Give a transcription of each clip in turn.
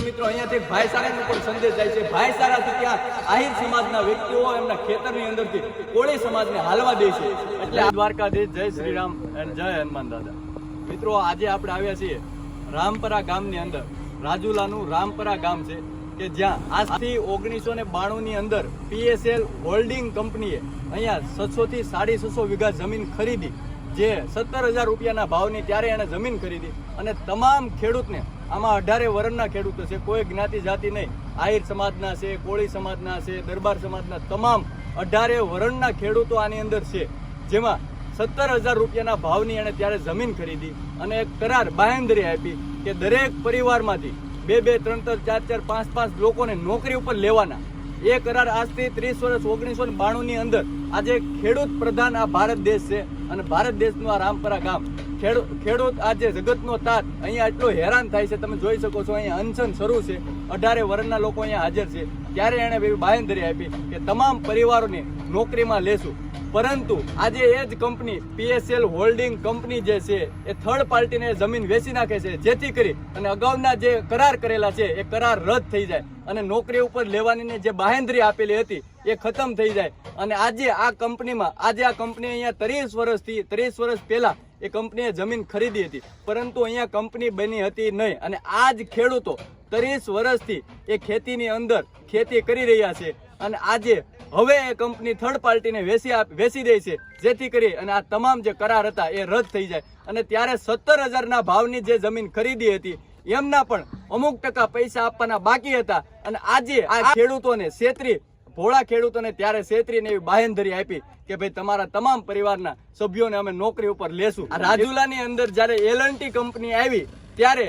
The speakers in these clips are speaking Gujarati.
મિત્રો અહીંયાથી ભાઈચારાનો પણ સંદેશ જાય છે। ભાઈચારાથી ત્યાં આહિર સમાજના વ્યક્તિઓ એમના ખેતરની અંદરથી કોળી સમાજને હાલવા દે છે। એટલે દ્વારકાધીશ, જય શ્રી રામ અને જય હનુમાન દાદા। મિત્રો આજે આપણે આવ્યા છીએ રામપરા ગામની અંદર। રાજુલાનું રામપરા ગામ છે કે જ્યાં આજથી 1992 ની અંદર PSL હોલ્ડિંગ કંપનીએ અહીંયા 600 થી 650 વીઘા જમીન ખરીદી, જે 17,000 રૂપિયાના ભાવની ત્યારે એને જમીન ખરીદી અને તમામ ખેડૂતને, આમાં 18 વર્ણના ખેડૂતો છે, કોઈ જ્ઞાતિ જાતિ નહીં, આહિર સમાજના છે, કોળી સમાજના છે, દરબાર સમાજના, તમામ 18 વર્ણના ખેડૂતો આની અંદર છે। જેમાં 17,000 રૂપિયાના ભાવની એને ત્યારે જમીન ખરીદી અને એક કરાર બાંહેધરી આપી કે દરેક પરિવારમાંથી 2-2, 3-3, 4-4, 5-5 લોકોને નોકરી ઉપર લેવાના। એ કરાર આજથી 30 વર્ષ 1992 ની અંદર આજે ખેડૂત પ્રધાન આ ભારત દેશ છે અને ભારત દેશનું આ રામપરા ગામ ખેડૂત આજે જગતનો તાત અહીંયા એટલો હેરાન થાય છે। તમે જોઈ શકો છો અહીંયા અનશન શરૂ છે, 18 વર્ણના લોકો અહીંયા હાજર છે। ત્યારે એણે બાંહેધરી આપી કે તમામ પરિવારોને નોકરીમાં લેશું, પરંતુ આજે એ જ કંપની PSL હોલ્ડિંગ કંપની જે છે એ થર્ડ પાર્ટીને જમીન વેચી નાખે છે, જેથી કરી અને અગાઉના જે કરાર કરેલા છે એ કરાર રદ થઈ જાય અને નોકરી ઉપર લેવાની જે બાંહેધરી આપેલી હતી એ ખતમ થઈ જાય। અને આજે આ કંપનીમાં આ કંપની અહીંયા 30 વર્ષ પહેલા એ કંપનીએ જમીન ખરીદી હતી, પરંતુ અહીંયા કંપની બની હતી નહીં અને આ જ ખેડૂતો 30 વર્ષથી એ ખેતીની અંદર ખેતી કરી રહ્યા છે અને આજે હવે એ કંપની થર્ડ પાર્ટીને વેચી દે છે, જેથી કરી અને આ તમામ જે કરાર હતા એ રદ થઈ જાય। અને ત્યારે 17,000 ભાવની જે જમીન ખરીદી હતી એમના પણ અમુક ટકા પૈસા આપવાના બાકી હતા અને આજે આ ખેડૂતોને ભોળા ખેડૂતોને ત્યારે છેતરીને એવી બાંહેધરી આપી કે ભાઈ તમારા તમામ પરિવારના સભ્યોને અમે નોકરી ઉપર લેશું। આ રાજુલાની અંદર જ્યારે L&T કંપની આવી ત્યારે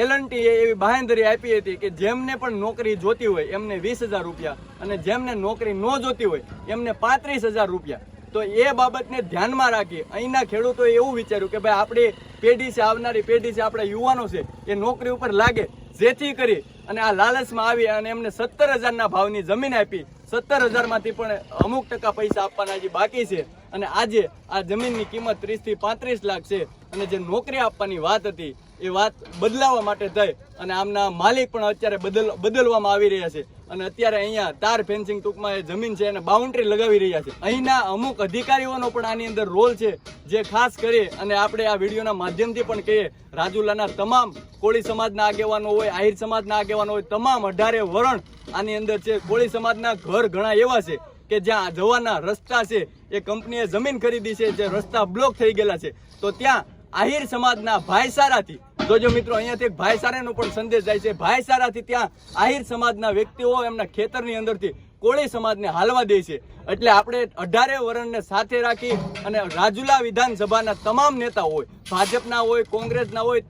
L&T એવી બાંહેધરી આપી હતી કે જેમને પણ નોકરી જોતી હોય એમને 20,000 રૂપિયા અને જેમને નોકરી ન જોતી હોય એમને 35,000 રૂપિયા। તો એ બાબતને ધ્યાનમાં રાખી અહીંના ખેડૂતોએ એવું વિચાર્યું કે ભાઈ આપણી પેઢી છે, આવનારી પેઢી છે, આપણા યુવાનો છે, એ નોકરી ઉપર લાગે, જેથી કરી અને આ લાલચમાં આવી અને એમને 17,000 ભાવની જમીન આપી। 17,000 માંથી પણ અમુક ટકા પૈસા આપવાના હજી બાકી છે અને આજે આ જમીનની કિંમત 30 થી 35 લાખ છે અને જે નોકરી આપવાની વાત હતી એ વાત બદલાવવા માટે થઈ અને આમના માલિક પણ અત્યારે બદલવામાં આવી રહ્યા છે અને અત્યારે અહીંયા તાર ફેન્સિંગ, ટૂંકમાં એ જમીન છે એને બાઉન્ડ્રી લગાવી રહ્યા છે। અહીંના અમુક અધિકારીઓનો પણ આની અંદર રોલ છે, જે ખાસ કરી અને આપણે આ વિડીયોના માધ્યમથી પણ કહીએ, રાજુલાના તમામ કોળી સમાજના આગેવાનો હોય, આહિર સમાજના આગેવાનો હોય, તમામ 18 વર્ણ આની અંદર છે। કોળી સમાજના ઘર ઘણા એવા છે કે જ્યાં જવાના રસ્તા છે એ કંપનીએ જમીન ખરીદી છે, જે રસ્તા બ્લોક થઈ ગયેલા છે, તો ત્યાં આહિર સમાજના ભાઈચારાથી, જોજો મિત્રો અહીંયાથી એક ભાઈચારાનો પણ સંદેશ જાય છે। ભાઈચારાથી ત્યાં આહિર સમાજના વ્યક્તિઓ એમના ખેતરની અંદરથી કોળી સમાજને હાલવા દે છે। એટલે આપણે 18 વર્ણને સાથે રાખી અને રાજુલા વિધાનસભાના તમામ નેતા હોય, ભાજપના હોય, કોંગ્રેસના હોય,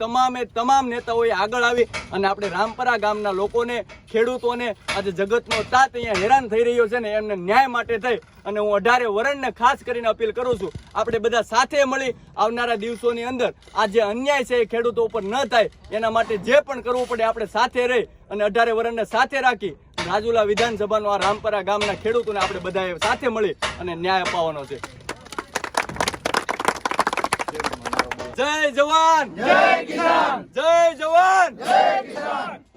તમામ નેતાઓએ આગળ આવી અને આપણે રામપરા ગામના લોકોને, ખેડૂતોને, આજે જગતનો તાત અહીંયા હેરાન થઈ રહ્યો છે ને એમને ન્યાય માટે થઈ અને હું 18 વર્ણને ખાસ કરીને અપીલ કરું છું, આપણે બધા સાથે મળી આવનારા દિવસોની અંદર આ જે અન્યાય છે એ ખેડૂતો ઉપર ન થાય એના માટે જે પણ કરવું પડે આપણે સાથે રહી અને 18 વર્ણને સાથે રાખી રાજુલા વિધાનસભાનો આ રામપરા ગામના ખેડૂતોને આપણે બધાએ સાથે મળી અને ન્યાય અપાવવાનો છે। જય જવાન, જય કિસાન, જય જવાન, જય કિસાન।